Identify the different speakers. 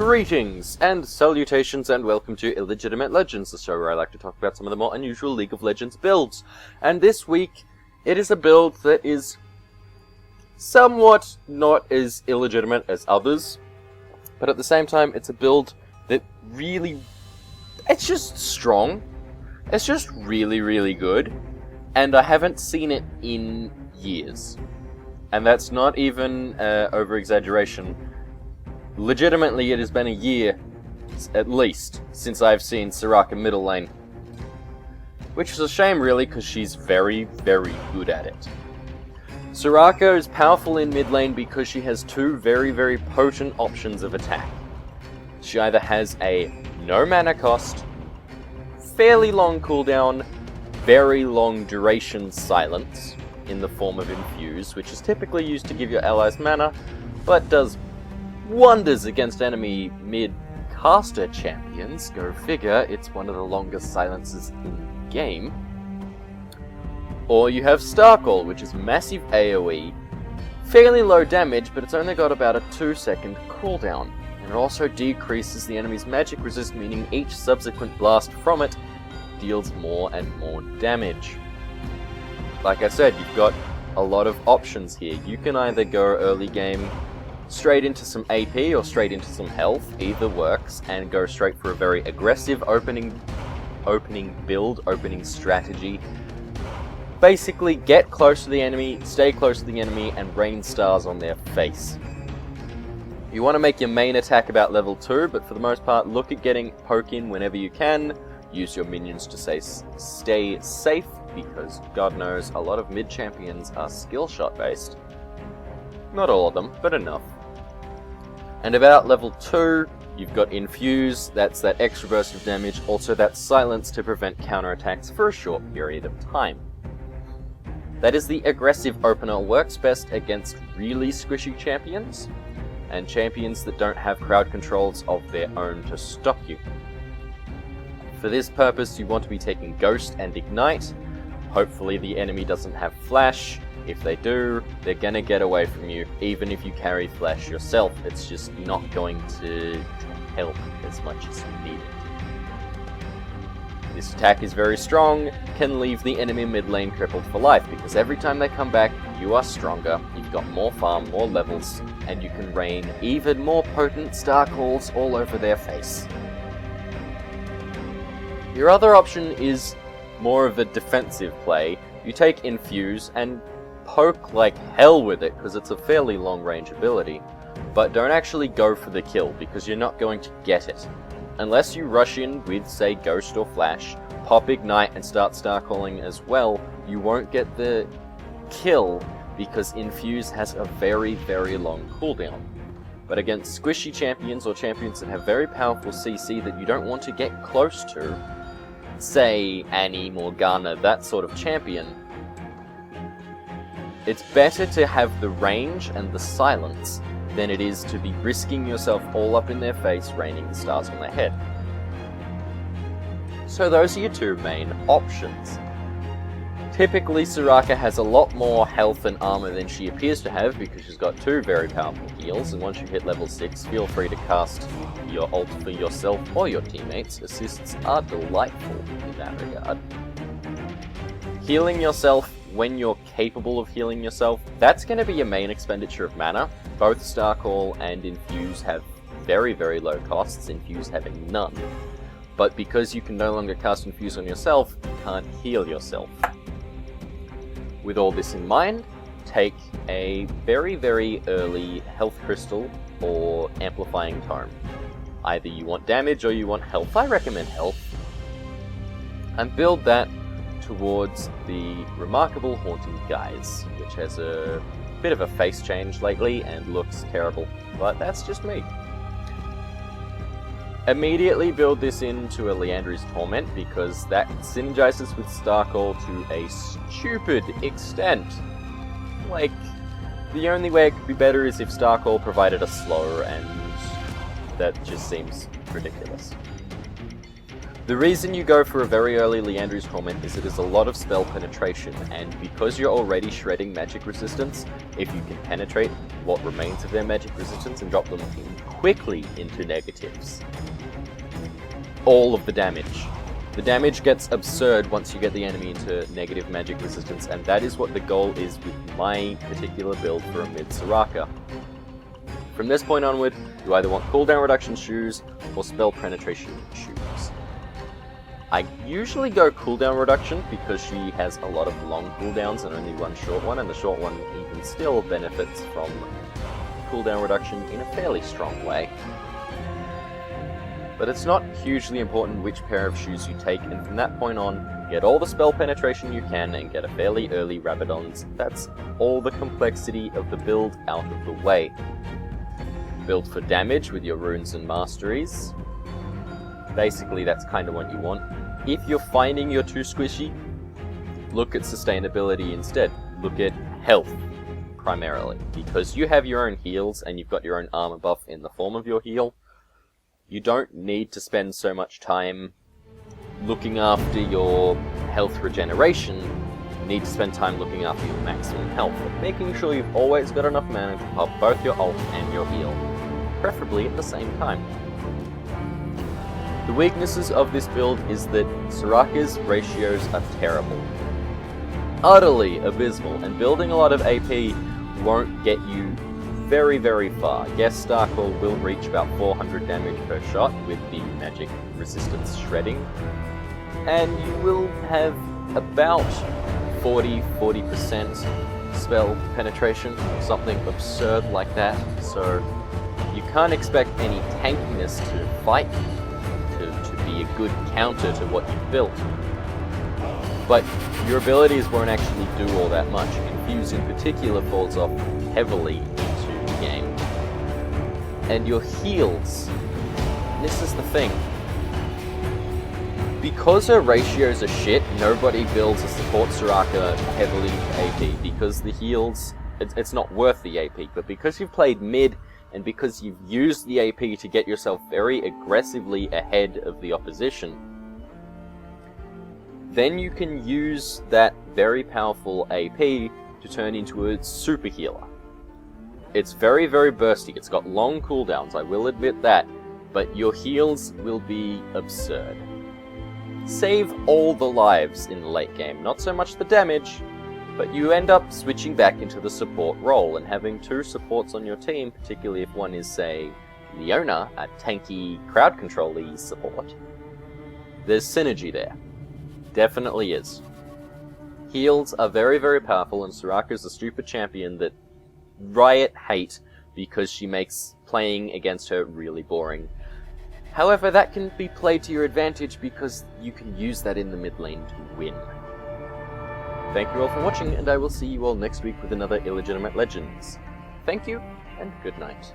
Speaker 1: Greetings and salutations and welcome to Illegitimate Legends, the show where I like to talk about some of the more unusual League of Legends builds. And this week, it is a build that is somewhat not as illegitimate as others, but at the same time, it's a build that really, it's just strong. It's just really, really good, and I haven't seen it in years. And that's not even over-exaggeration. Legitimately, it has been a year, at least, since I've seen Soraka middle lane. Which is a shame, really, because she's very, very good at it. Soraka is powerful in mid lane because she has two very, very potent options of attack. She either has a no mana cost, fairly long cooldown, very long duration silence in the form of Infuse, which is typically used to give your allies mana, but does wonders against enemy mid-caster champions. Go figure, it's one of the longest silences in the game. Or you have Starcall, which is massive AoE, fairly low damage, but it's only got about a 2-second cooldown. And it also decreases the enemy's magic resist, meaning each subsequent blast from it deals more and more damage. Like I said, you've got a lot of options here. You can either go early game straight into some AP or straight into some health, either works, and go straight for a very aggressive opening build, opening strategy. Basically, get close to the enemy, stay close to the enemy, and rain stars on their face. You want to make your main attack about level 2, but for the most part, look at getting poke in whenever you can. Use your minions to stay safe, because God knows a lot of mid champions are skill shot based. Not all of them, but enough. And about level 2, you've got Infuse, that's that extra burst of damage, also that Silence to prevent counterattacks for a short period of time. That is the aggressive opener, works best against really squishy champions, and champions that don't have crowd controls of their own to stop you. For this purpose, you want to be taking Ghost and Ignite. Hopefully the enemy doesn't have Flash. If they do, they're gonna get away from you, even if you carry Flash yourself. It's just not going to help as much as you need it. This attack is very strong, can leave the enemy mid lane crippled for life, because every time they come back, you are stronger, you've got more farm, more levels, and you can rain even more potent star calls all over their face. Your other option is more of a defensive play. You take Infuse and poke like hell with it, because it's a fairly long range ability, but don't actually go for the kill, because you're not going to get it. Unless you rush in with, say, Ghost or Flash, pop Ignite and start star calling as well, you won't get the kill, because Infuse has a very, very long cooldown. But against squishy champions or champions that have very powerful CC that you don't want to get close to, say Annie, Morgana, that sort of champion, it's better to have the range and the silence than it is to be risking yourself all up in their face, raining the stars on their head. So those are your two main options. Typically, Soraka has a lot more health and armor than she appears to have, because she's got two very powerful heals, and once you hit level 6, feel free to cast your ult for yourself or your teammates. Assists are delightful in that regard. Healing yourself when you're capable of healing yourself, that's going to be your main expenditure of mana. Both Starcall and Infuse have very, very low costs, Infuse having none. But because you can no longer cast Infuse on yourself, you can't heal yourself. With all this in mind, take a very, very early Health Crystal or Amplifying Tome. Either you want damage or you want health. I recommend health. And build that towards the Remarkable Haunting Guise, which has a bit of a face change lately and looks terrible, but that's just me. Immediately build this into a Leandry's Torment, because that synergizes with Starcall to a stupid extent. Like, the only way it could be better is if Starcall provided a slow, and that just seems ridiculous. The reason you go for a very early Liandry's Torment is it is a lot of spell penetration, and because you're already shredding magic resistance, if you can penetrate what remains of their magic resistance and drop them quickly into negatives, all of the damage. The damage gets absurd once you get the enemy into negative magic resistance, and that is what the goal is with my particular build for a Mid Soraka. From this point onward, you either want cooldown reduction shoes or spell penetration shoes. I usually go cooldown reduction because she has a lot of long cooldowns and only one short one, and the short one even still benefits from cooldown reduction in a fairly strong way. But it's not hugely important which pair of shoes you take, and from that point on, get all the spell penetration you can and get a fairly early Rabadons. That's all the complexity of the build out of the way. Build for damage with your runes and masteries. Basically, that's kind of what you want. If you're finding you're too squishy, look at sustainability instead. Look at health, primarily. Because you have your own heals and you've got your own armor buff in the form of your heal, you don't need to spend so much time looking after your health regeneration. You need to spend time looking after your maximum health, making sure you've always got enough mana to pop both your ult and your heal, preferably at the same time. The weaknesses of this build is that Soraka's ratios are terrible. Utterly abysmal, and building a lot of AP won't get you very, very far. Yes, Starcore will reach about 400 damage per shot with the magic resistance shredding, and you will have about 40% spell penetration, something absurd like that, so you can't expect any tankiness to fight, to be a good counter to what you've built. But your abilities won't actually do all that much. Infuse in particular falls off heavily into the game. And your heals, this is the thing. Because her ratios are shit, nobody builds a support Soraka heavily AP, because the heals, it's not worth the AP, but because you've played mid, and because you've used the AP to get yourself very aggressively ahead of the opposition, then you can use that very powerful AP to turn into a super healer. It's very, very bursty, it's got long cooldowns, I will admit that, but your heals will be absurd. Save all the lives in the late game, not so much the damage, but you end up switching back into the support role, and having two supports on your team, particularly if one is, say, Leona, a tanky, crowd control-y support, there's synergy there. Definitely is. Heals are very, very powerful, and Soraka's a stupid champion that Riot hate because she makes playing against her really boring. However, that can be played to your advantage because you can use that in the mid lane to win. Thank you all for watching, and I will see you all next week with another Illegitimate Legends. Thank you, and good night.